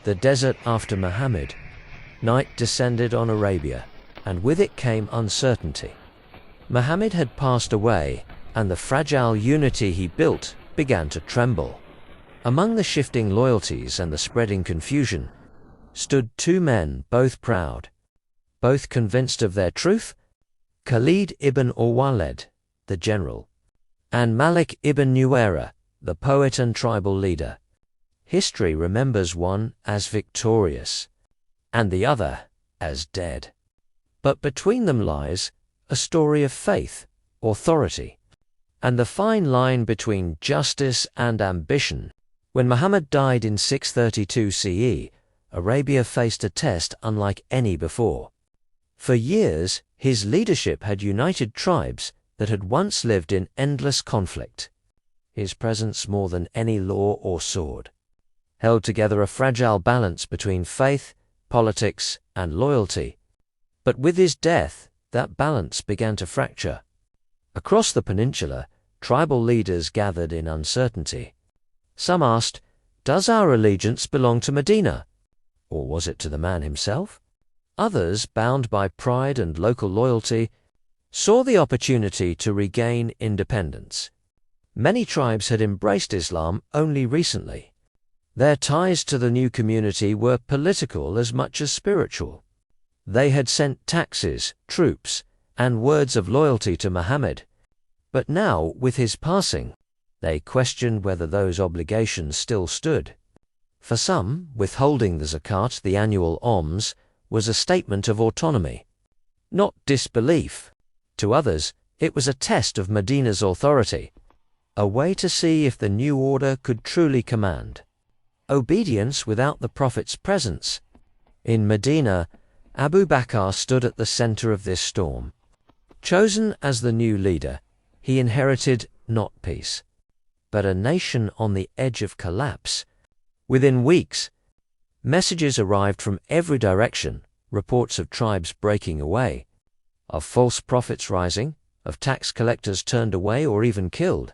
the desert after Muhammad. Night descended on Arabia, and with it came uncertainty. Muhammad had passed away, and the fragile unity he built began to tremble. Among the shifting loyalties and the spreading confusion stood two men, both proud, both convinced of their truth: Khalid ibn al-Walid, the general, and Malik ibn Nuwayrah, the poet and tribal leader. History remembers one as victorious, and the other as dead. But between them lies a story of faith, authority, and the fine line between justice and ambition. When Muhammad died in 632 CE, Arabia faced a test unlike any before. For years, his leadership had united tribes that had once lived in endless conflict. His presence, more than any law or sword, held together a fragile balance between faith, politics, and loyalty. But with his death, that balance began to fracture. Across the peninsula, tribal leaders gathered in uncertainty. Some asked, "Does our allegiance belong to Medina? Or was it to the man himself?" Others, bound by pride and local loyalty, saw the opportunity to regain independence. Many tribes had embraced Islam only recently. Their ties to the new community were political as much as spiritual. They had sent taxes, troops, and words of loyalty to Muhammad. But now, with his passing, they questioned whether those obligations still stood. For some, withholding the zakat, the annual alms, was a statement of autonomy, not disbelief. To others, it was a test of Medina's authority, a way to see if the new order could truly command obedience without the Prophet's presence. In Medina, Abu Bakr stood at the center of this storm. Chosen as the new leader, he inherited not peace, but a nation on the edge of collapse. Within weeks, messages arrived from every direction, reports of tribes breaking away, of false prophets rising, of tax collectors turned away or even killed.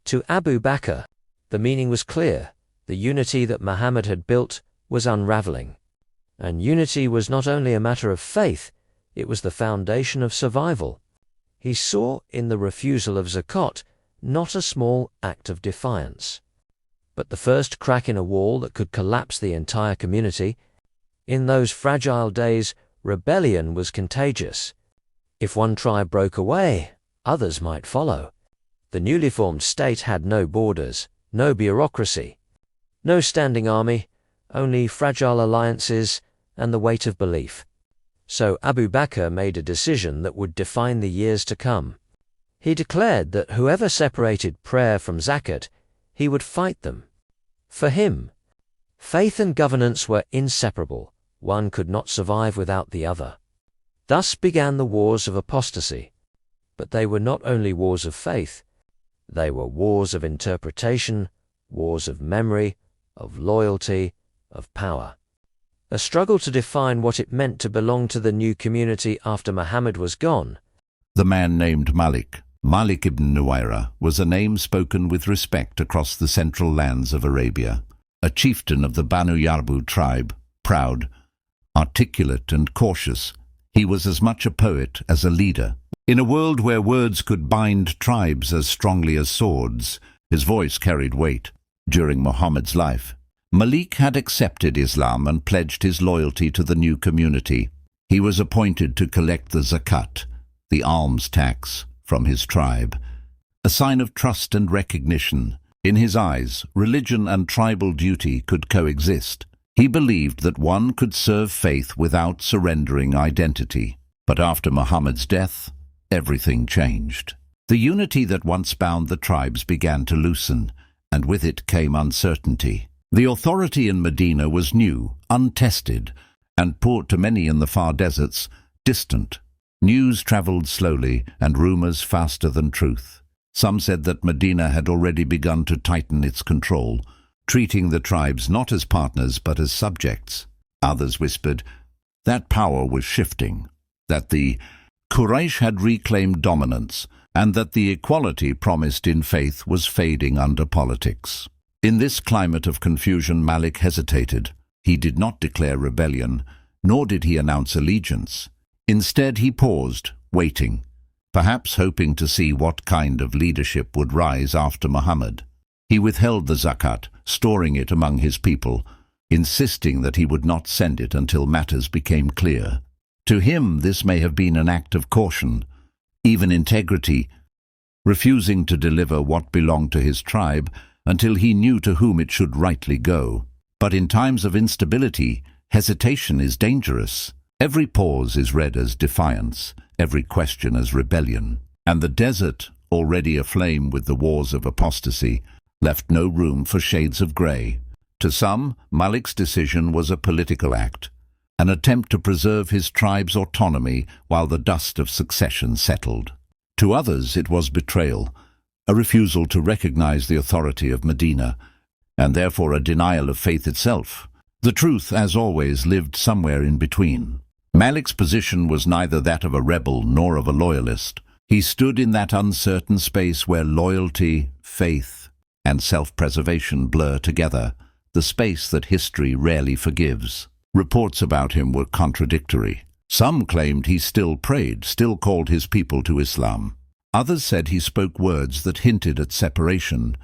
To Abu Bakr, the meaning was clear: the unity that Muhammad had built was unraveling. And unity was not only a matter of faith, it was the foundation of survival. He saw in the refusal of zakat not a small act of defiance, but the first crack in a wall that could collapse the entire community. In those fragile days, rebellion was contagious. If one tribe broke away, others might follow. The newly formed state had no borders, no bureaucracy, no standing army, only fragile alliances and the weight of belief. So Abu Bakr made a decision that would define the years to come. He declared that whoever separated prayer from zakat, he would fight them. For him, faith and governance were inseparable. One could not survive without the other. Thus began the wars of apostasy. But they were not only wars of faith, they were wars of interpretation, wars of memory, of loyalty, of power. A struggle to define what it meant to belong to the new community after Muhammad was gone. The man named Malik ibn Nuwayrah, was a name spoken with respect across the central lands of Arabia. A chieftain of the Banu Yarbu tribe, proud, articulate and cautious, he was as much a poet as a leader. In a world where words could bind tribes as strongly as swords, his voice carried weight. During Muhammad's life, Malik had accepted Islam and pledged his loyalty to the new community. He was appointed to collect the zakat, the alms tax, from his tribe, a sign of trust and recognition. In his eyes, religion and tribal duty could coexist. He believed that one could serve faith without surrendering identity. But after Muhammad's death, everything changed. The unity that once bound the tribes began to loosen, and with it came uncertainty. The authority in Medina was new, untested, and port to many in the far deserts, distant. News traveled slowly, and rumors faster than truth. Some said that Medina had already begun to tighten its control, treating the tribes not as partners but as subjects. Others whispered that power was shifting, that the Quraysh had reclaimed dominance, and that the equality promised in faith was fading under politics. In this climate of confusion, Malik hesitated. He did not declare rebellion, nor did he announce allegiance. Instead, he paused, waiting, perhaps hoping to see what kind of leadership would rise after Muhammad. He withheld the zakat, storing it among his people, insisting that he would not send it until matters became clear. To him, this may have been an act of caution, even integrity, refusing to deliver what belonged to his tribe until he knew to whom it should rightly go. But in times of instability, hesitation is dangerous. Every pause is read as defiance, every question as rebellion. And the desert, already aflame with the wars of apostasy, left no room for shades of grey. To some, Malik's decision was a political act, an attempt to preserve his tribe's autonomy while the dust of succession settled. To others, it was betrayal, a refusal to recognize the authority of Medina, and therefore a denial of faith itself. The truth, as always, lived somewhere in between. Malik's position was neither that of a rebel nor of a loyalist. He stood in that uncertain space where loyalty, faith, and self-preservation blur together, the space that history rarely forgives. Reports about him were contradictory. Some claimed he still prayed, still called his people to Islam. Others said he spoke words that hinted at separation,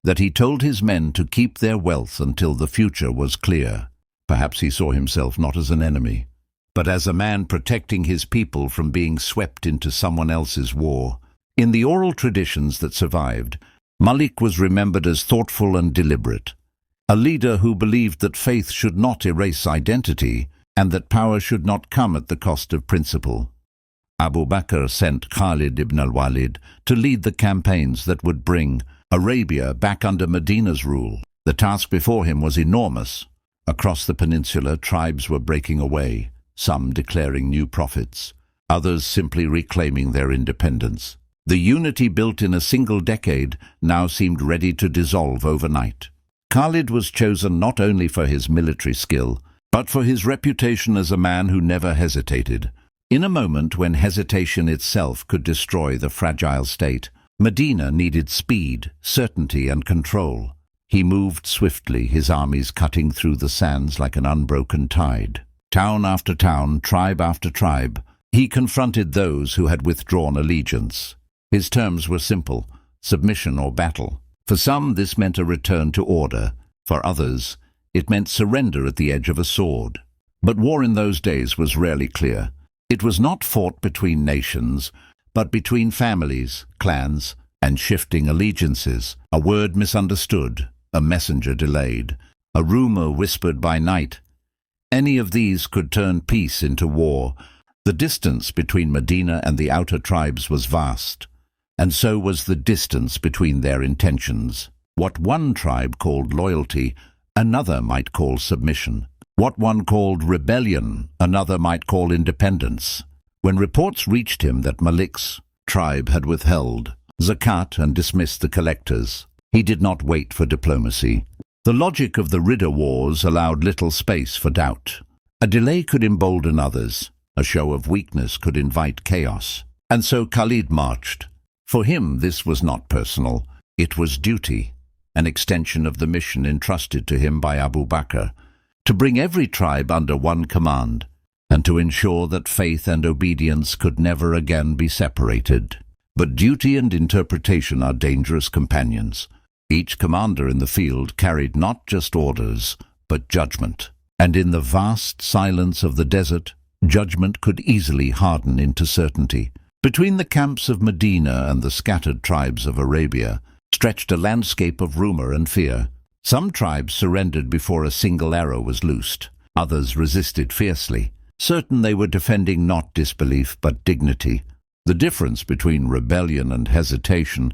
that he told his men to keep their wealth until the future was clear. Perhaps he saw himself not as an enemy, but as a man protecting his people from being swept into someone else's war. In the oral traditions that survived, Malik was remembered as thoughtful and deliberate, a leader who believed that faith should not erase identity and that power should not come at the cost of principle. Abu Bakr sent Khalid ibn al-Walid to lead the campaigns that would bring Arabia back under Medina's rule. The task before him was enormous. Across the peninsula, tribes were breaking away, some declaring new prophets, others simply reclaiming their independence. The unity built in a single decade now seemed ready to dissolve overnight. Khalid was chosen not only for his military skill, but for his reputation as a man who never hesitated. In a moment when hesitation itself could destroy the fragile state, Medina needed speed, certainty, and control. He moved swiftly, his armies cutting through the sands like an unbroken tide. Town after town, tribe after tribe, he confronted those who had withdrawn allegiance. His terms were simple: submission or battle. For some, this meant a return to order. For others, it meant surrender at the edge of a sword. But war in those days was rarely clear. It was not fought between nations, but between families, clans, and shifting allegiances. A word misunderstood, a messenger delayed, a rumor whispered by night. Any of these could turn peace into war. The distance between Medina and the outer tribes was vast, and so was the distance between their intentions. What one tribe called loyalty, another might call submission. What one called rebellion, another might call independence. When reports reached him that Malik's tribe had withheld zakat and dismissed the collectors, he did not wait for diplomacy. The logic of the Ridda wars allowed little space for doubt. A delay could embolden others. A show of weakness could invite chaos. And so Khalid marched. For him, this was not personal. It was duty, an extension of the mission entrusted to him by Abu Bakr, to bring every tribe under one command, and to ensure that faith and obedience could never again be separated. But duty and interpretation are dangerous companions. Each commander in the field carried not just orders, but judgment. And in the vast silence of the desert, judgment could easily harden into certainty. Between the camps of Medina and the scattered tribes of Arabia stretched a landscape of rumor and fear. Some tribes surrendered before a single arrow was loosed. Others resisted fiercely, certain they were defending not disbelief but dignity. The difference between rebellion and hesitation,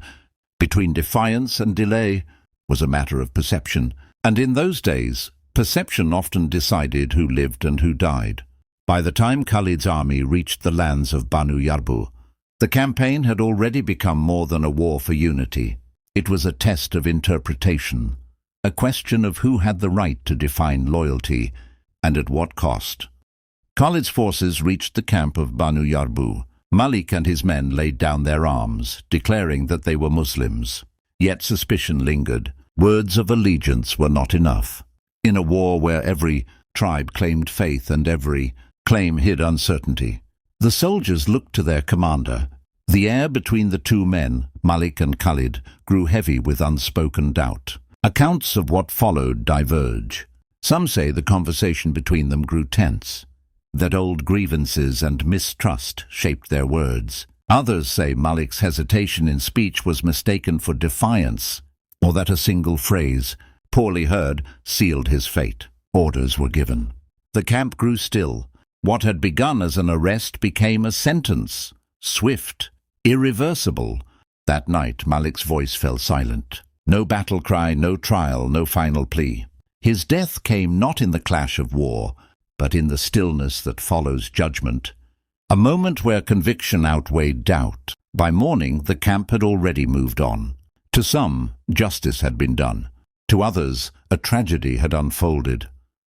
between defiance and delay, was a matter of perception. And in those days, perception often decided who lived and who died. By the time Khalid's army reached the lands of Banu Yarbu, the campaign had already become more than a war for unity. It was a test of interpretation, a question of who had the right to define loyalty, and at what cost. Khalid's forces reached the camp of Banu Yarbu. Malik and his men laid down their arms, declaring that they were Muslims. Yet suspicion lingered. Words of allegiance were not enough. in a war where every tribe claimed faith and every claim hid uncertainty. The soldiers looked to their commander. The air between the two men, Malik and Khalid, grew heavy with unspoken doubt. Accounts of what followed diverge. Some say the conversation between them grew tense, that old grievances and mistrust shaped their words. Others say Malik's hesitation in speech was mistaken for defiance, or that a single phrase, poorly heard, sealed his fate. Orders were given. The camp grew still. What had begun as an arrest became a sentence, swift, irreversible. That night Malik's voice fell silent. No battle cry, no trial, no final plea. His death came not in the clash of war, but in the stillness that follows judgment. A moment where conviction outweighed doubt. By morning, the camp had already moved on. To some, justice had been done. To others, a tragedy had unfolded.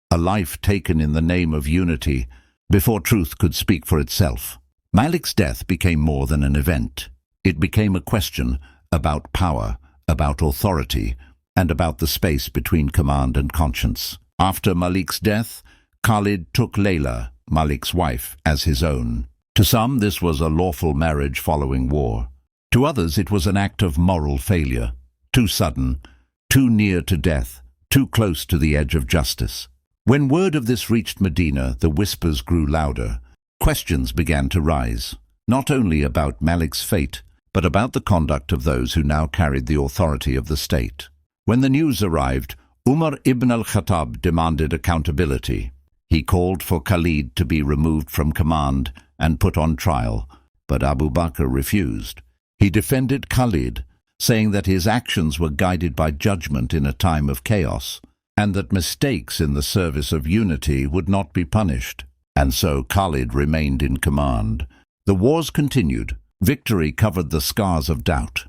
A life taken in the name of unity, before truth could speak for itself. Malik's death became more than an event. It became a question about power, about authority, and about the space between command and conscience. After Malik's death, Khalid took Layla, Malik's wife, as his own. To some, this was a lawful marriage following war. To others, it was an act of moral failure, too sudden, too near to death, too close to the edge of justice. When word of this reached Medina, the whispers grew louder. Questions began to rise, not only about Malik's fate, but about the conduct of those who now carried the authority of the state. When the news arrived, Umar ibn al-Khattab demanded accountability. He called for Khalid to be removed from command and put on trial, but Abu Bakr refused. He defended Khalid, saying that his actions were guided by judgment in a time of chaos, and that mistakes in the service of unity would not be punished. And so Khalid remained in command. The wars continued. Victory covered the scars of doubt,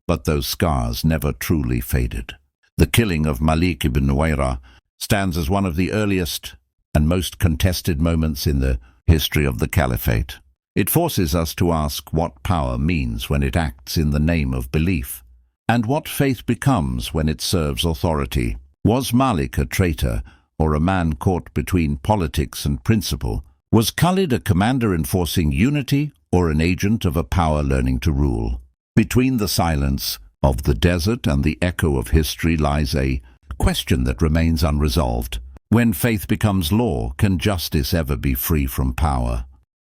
but those scars never truly faded. The killing of Malik ibn Nuwayrah stands as one of the earliest and most contested moments in the history of the caliphate. It forces us to ask what power means when it acts in the name of belief, and what faith becomes when it serves authority. Was Malik a traitor, or a man caught between politics and principle? Was Khalid a commander enforcing unity, or an agent of a power learning to rule? Between the silence of the desert and the echo of history lies a question that remains unresolved. When faith becomes law, can justice ever be free from power?